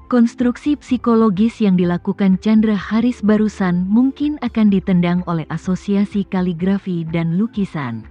Konstruksi psikologis yang dilakukan Chandra Haris barusan mungkin akan ditendang oleh Asosiasi Kaligrafi dan Lukisan.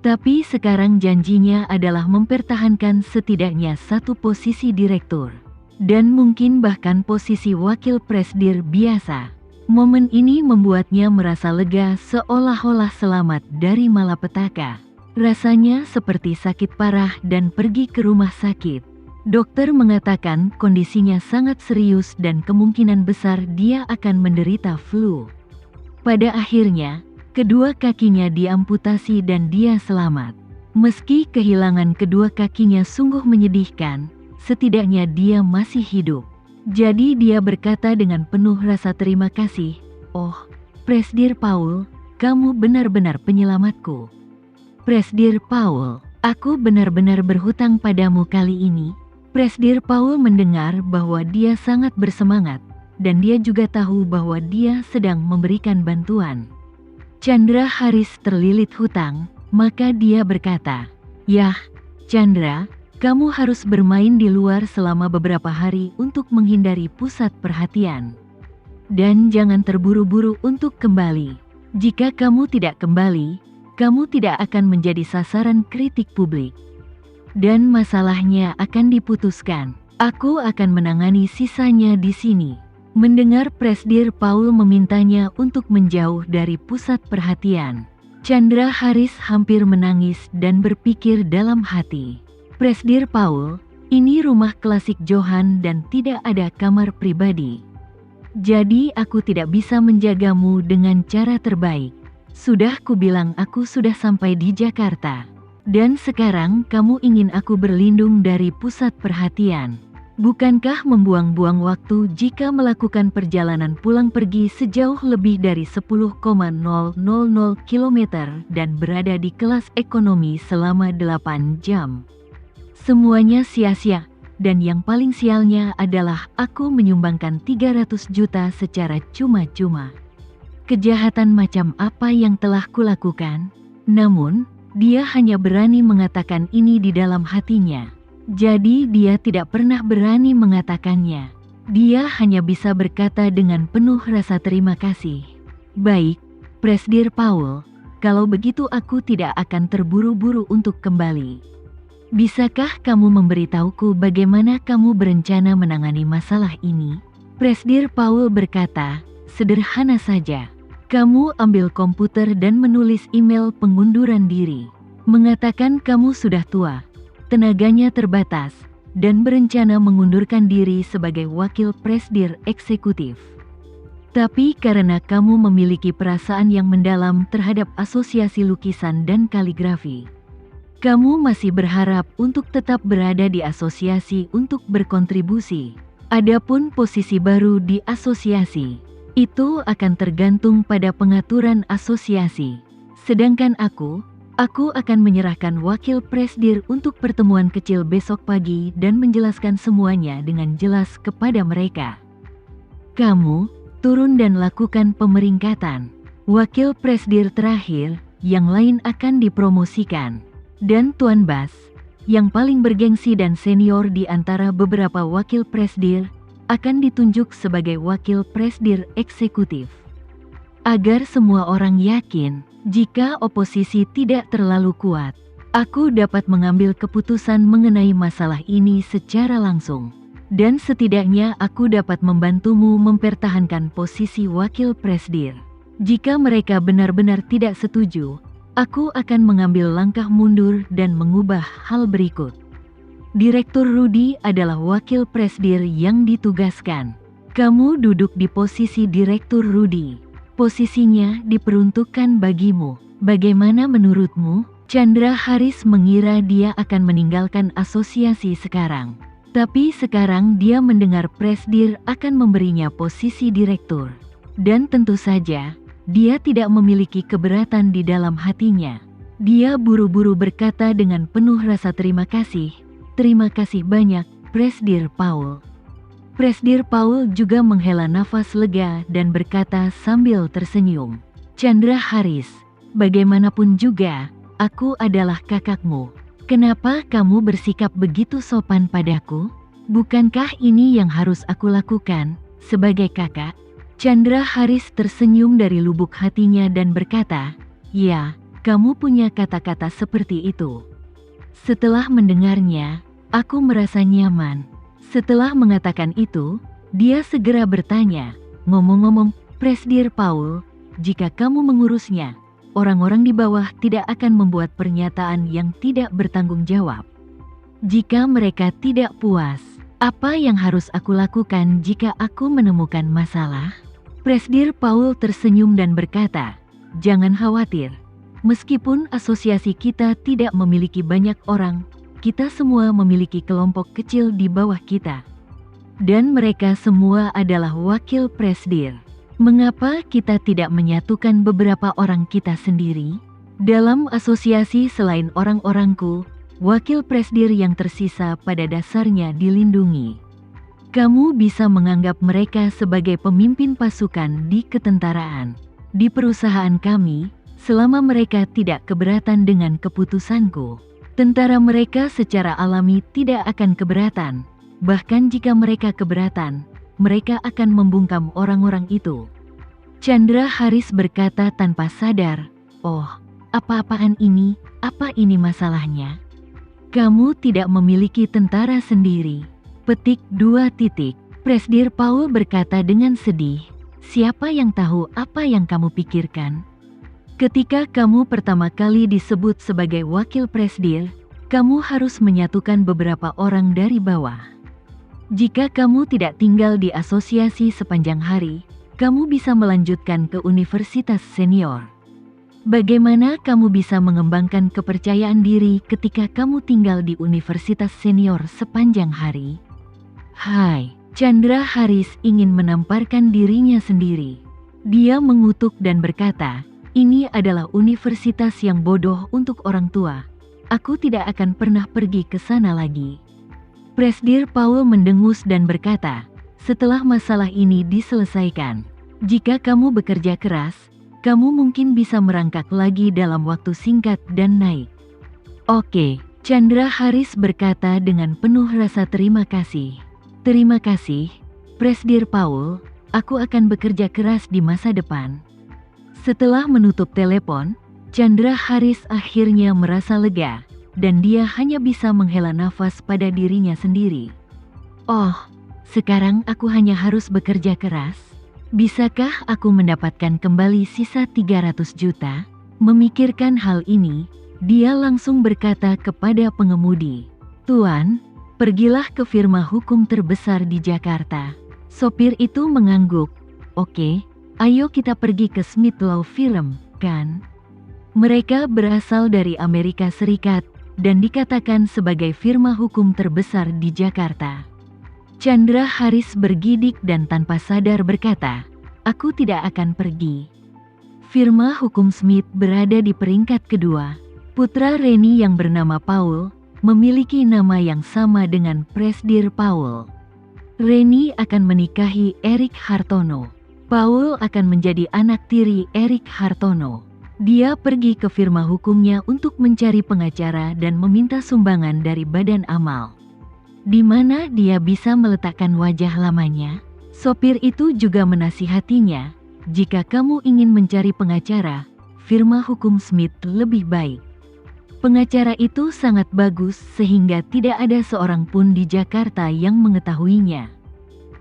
Tapi sekarang janjinya adalah mempertahankan setidaknya satu posisi direktur. Dan mungkin bahkan posisi wakil presdir biasa. Momen ini membuatnya merasa lega seolah-olah selamat dari malapetaka. Rasanya seperti sakit parah dan pergi ke rumah sakit. Dokter mengatakan kondisinya sangat serius dan kemungkinan besar dia akan menderita flu. Pada akhirnya, kedua kakinya diamputasi dan dia selamat. Meski kehilangan kedua kakinya sungguh menyedihkan, setidaknya dia masih hidup. Jadi dia berkata dengan penuh rasa terima kasih, "Oh, Presdir Paul, kamu benar-benar penyelamatku. Presdir Paul, aku benar-benar berhutang padamu kali ini." Presdir Paul mendengar bahwa dia sangat bersemangat, dan dia juga tahu bahwa dia sedang memberikan bantuan. Chandra Haris terlilit hutang, maka dia berkata, "Yah, Chandra, kamu harus bermain di luar selama beberapa hari untuk menghindari pusat perhatian. Dan jangan terburu-buru untuk kembali. Jika kamu tidak kembali, kamu tidak akan menjadi sasaran kritik publik. Dan masalahnya akan diputuskan. Aku akan menangani sisanya di sini." Mendengar Presdir Paul memintanya untuk menjauh dari pusat perhatian, Chandra Haris hampir menangis dan berpikir dalam hati, "Presdir Paul, ini rumah klasik Johan dan tidak ada kamar pribadi. Jadi aku tidak bisa menjagamu dengan cara terbaik. Sudah kubilang aku sudah sampai di Jakarta. Dan sekarang kamu ingin aku berlindung dari pusat perhatian. Bukankah membuang-buang waktu jika melakukan perjalanan pulang pergi sejauh lebih dari 10,000 km dan berada di kelas ekonomi selama 8 jam? Semuanya sia-sia, dan yang paling sialnya adalah aku menyumbangkan 300 juta secara cuma-cuma. Kejahatan macam apa yang telah kulakukan?" Namun, dia hanya berani mengatakan ini di dalam hatinya. Jadi dia tidak pernah berani mengatakannya. Dia hanya bisa berkata dengan penuh rasa terima kasih, "Baik, Presdir Paul, kalau begitu aku tidak akan terburu-buru untuk kembali. Bisakah kamu memberitahuku bagaimana kamu berencana menangani masalah ini?" Presdir Paul berkata, "Sederhana saja. Kamu ambil komputer dan menulis email pengunduran diri. Mengatakan kamu sudah tua, tenaganya terbatas, dan berencana mengundurkan diri sebagai wakil presdir eksekutif. Tapi karena kamu memiliki perasaan yang mendalam terhadap Asosiasi Lukisan dan Kaligrafi, kamu masih berharap untuk tetap berada di asosiasi untuk berkontribusi. Adapun posisi baru di asosiasi, itu akan tergantung pada pengaturan asosiasi. Sedangkan aku akan menyerahkan wakil presdir untuk pertemuan kecil besok pagi dan menjelaskan semuanya dengan jelas kepada mereka. Kamu turun dan lakukan pemeringkatan. Wakil presdir terakhir, yang lain akan dipromosikan. Dan Tuan Bas, yang paling bergengsi dan senior di antara beberapa wakil presdir, akan ditunjuk sebagai wakil presdir eksekutif. Agar semua orang yakin, jika oposisi tidak terlalu kuat, aku dapat mengambil keputusan mengenai masalah ini secara langsung. Dan setidaknya aku dapat membantumu mempertahankan posisi wakil presdir. Jika mereka benar-benar tidak setuju, aku akan mengambil langkah mundur dan mengubah hal berikut. Direktur Rudi adalah wakil presdir yang ditugaskan. Kamu duduk di posisi Direktur Rudi. Posisinya diperuntukkan bagimu. Bagaimana menurutmu? Chandra Haris mengira dia akan meninggalkan asosiasi sekarang. Tapi sekarang dia mendengar presdir akan memberinya posisi direktur. Dan tentu saja, dia tidak memiliki keberatan di dalam hatinya. Dia buru-buru berkata dengan penuh rasa terima kasih. "Terima kasih banyak, Presdir Paul." Presdir Paul juga menghela nafas lega dan berkata sambil tersenyum, "Chandra Haris, bagaimanapun juga, aku adalah kakakmu. Kenapa kamu bersikap begitu sopan padaku?" Bukankah ini yang harus aku lakukan sebagai kakak? Chandra Haris tersenyum dari lubuk hatinya dan berkata, "Ya, kamu punya kata-kata seperti itu." Setelah mendengarnya, aku merasa nyaman. Setelah mengatakan itu, dia segera bertanya, "Ngomong-ngomong, Presdir Paul, jika kamu mengurusnya, orang-orang di bawah tidak akan membuat pernyataan yang tidak bertanggung jawab. Jika mereka tidak puas, apa yang harus aku lakukan jika aku menemukan masalah?" Presdir Paul tersenyum dan berkata, "Jangan khawatir. Meskipun asosiasi kita tidak memiliki banyak orang, kita semua memiliki kelompok kecil di bawah kita. Dan mereka semua adalah wakil presdir. Mengapa kita tidak menyatukan beberapa orang kita sendiri? Dalam asosiasi selain orang-orangku, wakil presdir yang tersisa pada dasarnya dilindungi. Kamu bisa menganggap mereka sebagai pemimpin pasukan di ketentaraan. Di perusahaan kami, selama mereka tidak keberatan dengan keputusanku, tentara mereka secara alami tidak akan keberatan. Bahkan jika mereka keberatan, mereka akan membungkam orang-orang itu." Chandra Haris berkata tanpa sadar, "Oh, apa-apaan ini? Apa ini masalahnya? Kamu tidak memiliki tentara sendiri." Petik 2. Presdir Paul berkata dengan sedih, "Siapa yang tahu apa yang kamu pikirkan? Ketika kamu pertama kali disebut sebagai wakil presdir, kamu harus menyatukan beberapa orang dari bawah. Jika kamu tidak tinggal di asosiasi sepanjang hari, kamu bisa melanjutkan ke universitas senior. Bagaimana kamu bisa mengembangkan kepercayaan diri ketika kamu tinggal di universitas senior sepanjang hari?" Hai, Chandra Haris ingin menamparkan dirinya sendiri. Dia mengutuk dan berkata, "Ini adalah universitas yang bodoh untuk orang tua. Aku tidak akan pernah pergi ke sana lagi." Presdir Paul mendengus dan berkata, "Setelah masalah ini diselesaikan, jika kamu bekerja keras, kamu mungkin bisa merangkak lagi dalam waktu singkat dan naik." "Oke," Chandra Haris berkata dengan penuh rasa terima kasih. "Terima kasih, Presdir Paul, aku akan bekerja keras di masa depan." Setelah menutup telepon, Chandra Haris akhirnya merasa lega, dan dia hanya bisa menghela nafas pada dirinya sendiri. "Oh, sekarang aku hanya harus bekerja keras. Bisakah aku mendapatkan kembali sisa 300 juta? Memikirkan hal ini, dia langsung berkata kepada pengemudi, "Tuan, pergilah ke firma hukum terbesar di Jakarta." Sopir itu mengangguk. "Oke. Ayo kita pergi ke Smith Law Firm, kan? Mereka berasal dari Amerika Serikat dan dikatakan sebagai firma hukum terbesar di Jakarta." Chandra Haris bergidik dan tanpa sadar berkata, "Aku tidak akan pergi." Firma hukum Smith berada di peringkat kedua. Putra Reni yang bernama Paul memiliki nama yang sama dengan Presdir Paul. Reni akan menikahi Erik Hartono. Paul akan menjadi anak tiri Erik Hartono. Dia pergi ke firma hukumnya untuk mencari pengacara dan meminta sumbangan dari badan amal. Di mana dia bisa meletakkan wajah lamanya? Sopir itu juga menasihatinya, "Jika kamu ingin mencari pengacara, firma hukum Smith lebih baik." Pengacara itu sangat bagus sehingga tidak ada seorang pun di Jakarta yang mengetahuinya.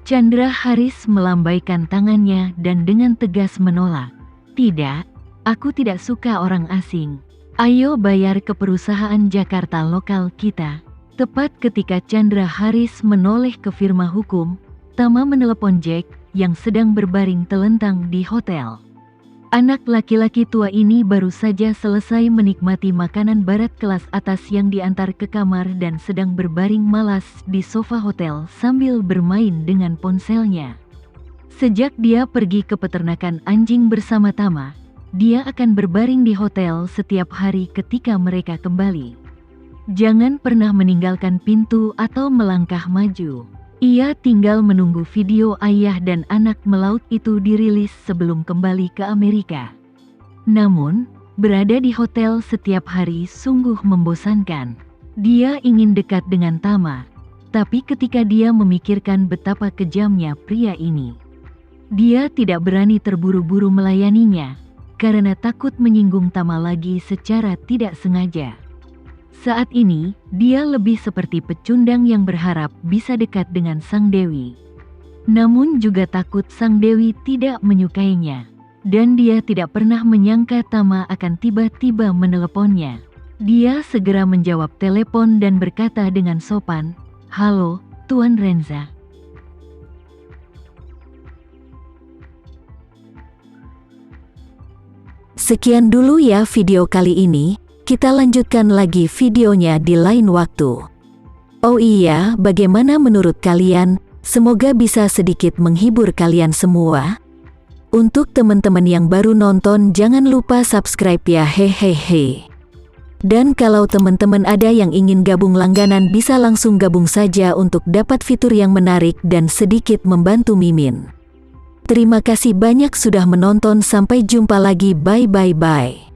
Chandra Haris melambaikan tangannya dan dengan tegas menolak. "Tidak, aku tidak suka orang asing. Ayo bayar ke perusahaan Jakarta lokal kita." Tepat ketika Chandra Haris menoleh ke firma hukum, Tama menelepon Jack yang sedang berbaring telentang di hotel. Anak laki-laki tua ini baru saja selesai menikmati makanan barat kelas atas yang diantar ke kamar dan sedang berbaring malas di sofa hotel sambil bermain dengan ponselnya. Sejak dia pergi ke peternakan anjing bersama Tama, dia akan berbaring di hotel setiap hari ketika mereka kembali. Jangan pernah meninggalkan pintu atau melangkah maju. Ia tinggal menunggu video ayah dan anak melaut itu dirilis sebelum kembali ke Amerika. Namun, berada di hotel setiap hari sungguh membosankan. Dia ingin dekat dengan Tama. Tapi ketika dia memikirkan betapa kejamnya pria ini, dia tidak berani terburu-buru melayaninya, karena takut menyinggung Tama lagi secara tidak sengaja. Saat ini, dia lebih seperti pecundang yang berharap bisa dekat dengan Sang Dewi. Namun juga takut Sang Dewi tidak menyukainya. Dan dia tidak pernah menyangka Tama akan tiba-tiba meneleponnya. Dia segera menjawab telepon dan berkata dengan sopan, "Halo, Tuan Renza." Sekian dulu ya video kali ini, kita lanjutkan lagi videonya di lain waktu. Oh iya, bagaimana menurut kalian? Semoga bisa sedikit menghibur kalian semua. Untuk teman-teman yang baru nonton, jangan lupa subscribe ya, hehehe. Dan kalau teman-teman ada yang ingin gabung langganan, bisa langsung gabung saja untuk dapat fitur yang menarik dan sedikit membantu Mimin. Terima kasih banyak sudah menonton, sampai jumpa lagi, bye.